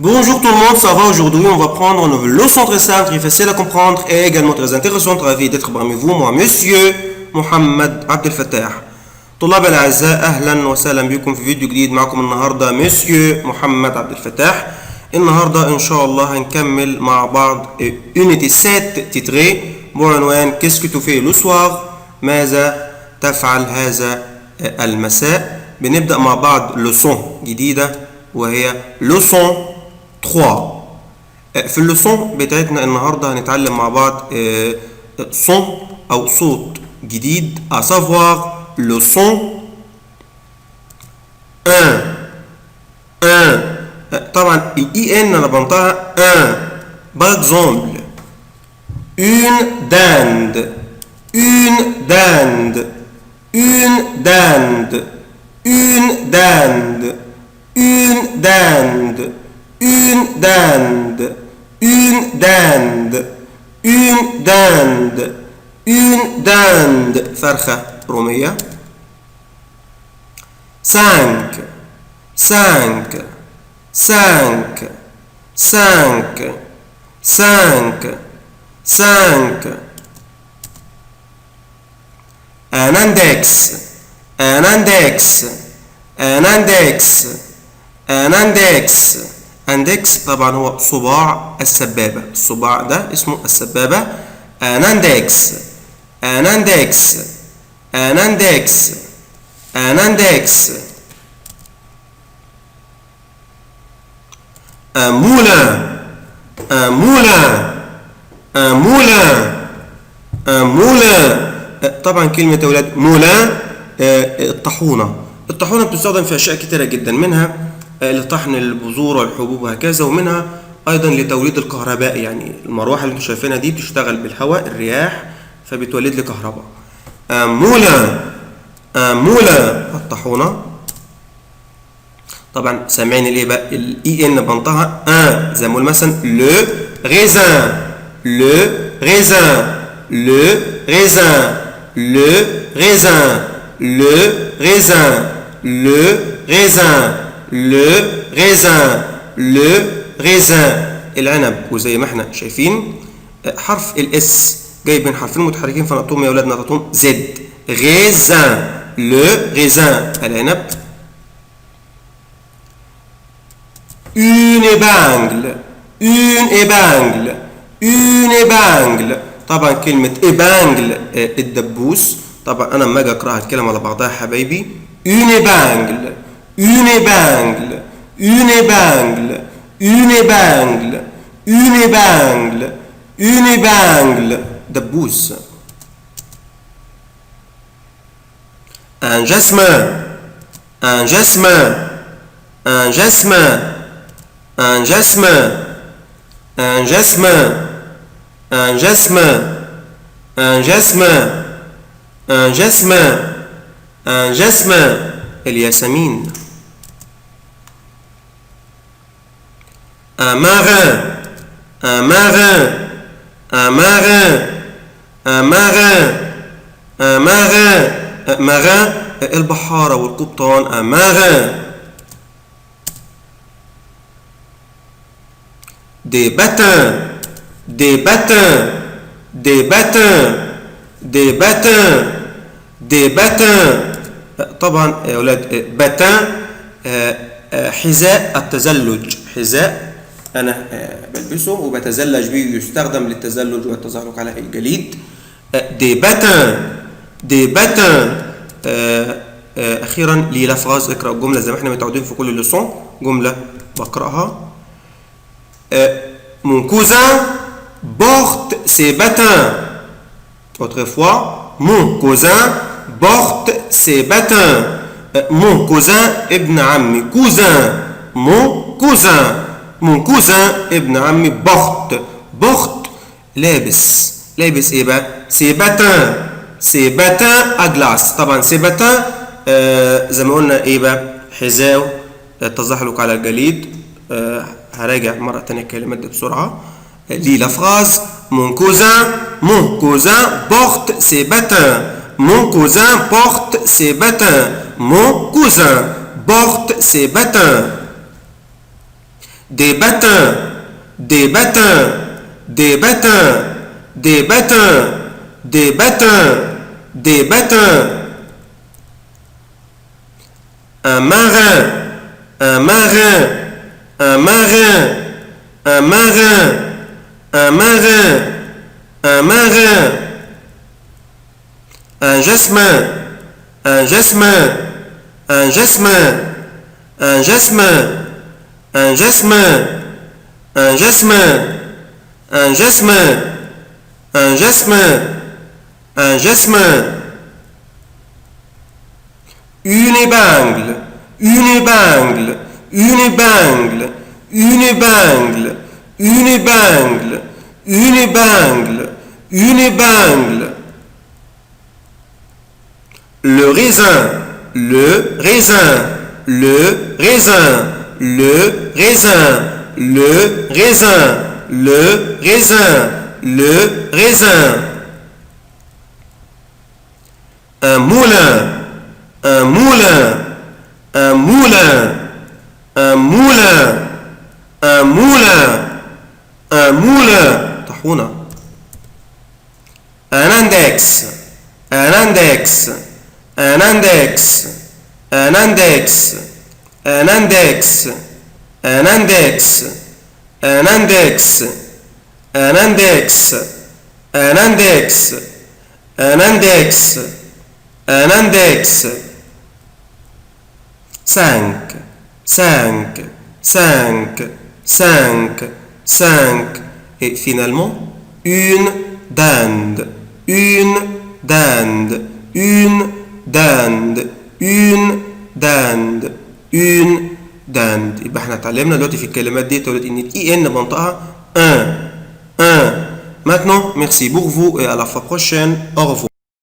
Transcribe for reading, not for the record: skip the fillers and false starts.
Bonjour tout le monde, ça va? Aujourd'hui on va prendre une nouvelle leçon très simple, très facile à comprendre et également très intéressante. Ravi d'être parmi vous, moi Monsieur محمد عبد الفتاح. طلاب الأعزاء أهلا وسهلا بكم في فيديو جديد. معكم النهاردة مسيو محمد عبد الفتاح. النهاردة إن شاء الله هنكمل مع بعض Unité 7 titré بعنوان Qu'est-ce que tu fais le soir؟ ماذا تفعل هذا المساء؟ بنبدأ مع بعض leçon جديدة وهي leçon 3. في اللسون بتاعتنا النهارده هنتعلم مع بعض son او صوت جديد à savoir le son 1. طبعا الاي ان انا بنطقها 1. par exemple une dinde une dinde une dinde une dinde une dinde une dinde, une dinde, une dinde, une dinde. فرخة رومية. 5 5 5 5 5 5. un index un index un index un index. اندكس طبعا هو صباع السبابة، الصباع ده اسمه السبابة. ان اندكس ان اندكس ان اندكس ان اندكس. un moulin un moulin un moulin un moulin. طبعا كلمة يا ولاد مولان الطاحونة. الطاحونة بتستخدم في أشياء كتيرة جدا، منها لطحن البذور والحبوب وهكذا، ومنها ايضا لتوليد الكهرباء. يعني المروحه اللي انتم شايفينها دي بتشتغل بالهواء الرياح فبتولد لي كهرباء. مولا مولا الطاحونه. طبعا سامعين الايه بقى الاي ان بنطقها زي ما نقول مثلا لو ريزان لو ريزان لو ريزان لو ريزان لو ريزان لو ريزان le raisin le raisin. العنب. وزي ما احنا شايفين حرف الاس جاي بين حرفين متحركين فنقطهم يا اولادنا نقطهم زد. raisin le raisin العنب. une épingle une épingle une épingle. طبعا كلمة épingle الدبوس. طبعا انا لما اجي اقراها الكلمة على بعضها يا حبايبي une épingle une épingle une épingle une épingle une épingle une épingle. دبوس. un jasmin un jasmin un jasmin un jasmin un jasmin un jasmin un jasmin un jasmin un jasmin. الياسمين. un marin un marin un marin un marin un marin marin البحارة والقبطان. un marin. des battins des battins des battins des battins des battins. طبعا يا اولاد باتان حذاء التزلج، حذاء انا بلبسه وبتزلج بيه، يستخدم للتزلج والتزحلق على الجليد. دي باتان دي باتان. اخيرا لي لافراز. اقرا الجمله زي ما احنا متعودين في كل لسون. جمله بقراها. mon cousin porte ses battins. autrefois mon cousin porte ses battins. mon cousin ابن عمي. cousin mon cousin mon cousin ابن عمي porte porte لابس. لابس ايه بقى؟ ses battins ses battins à glace. طبعا ses battins زي ما قلنا ايه بقى؟ حذاء التزحلق على الجليد. هراجع مرة تانية الكلمات دي بسرعة. لي لا فراز mon cousin porte ses battins. mon cousin porte ses battins. mon cousin porte ses battins. des bâtins, des bâtins, des bâtins, des bâtins, des bâtins, des bâtins. Un marin, un marin, un marin, un marin, un marin, un marin. Un jasmin, un jasmin, un jasmin, un jasmin, un jasmin, un jasmin, un jasmin, un jasmin, un jasmin. Une épingle, une épingle, une épingle, une épingle, une épingle, une épingle, une épingle. Le raisin, le raisin, le raisin, le raisin, le raisin, le raisin, le raisin. Un moulin, un moulin, un moulin, un moulin, un moulin, un moulin. طاحونة. Un index, un index, un index, un index, un index, un index, un index, un index, un index, un index, un index. 5, 5, 5, 5, 5. Et finalement, une dinde, une dinde, une dinde, une dinde, une dinde. يبقى احنا اتعلمنا دلوقتي في الكلمات دي تقول ان الاي ان بنطقها un. Maintenant, merci pour vous et à la fois prochaine. Au revoir.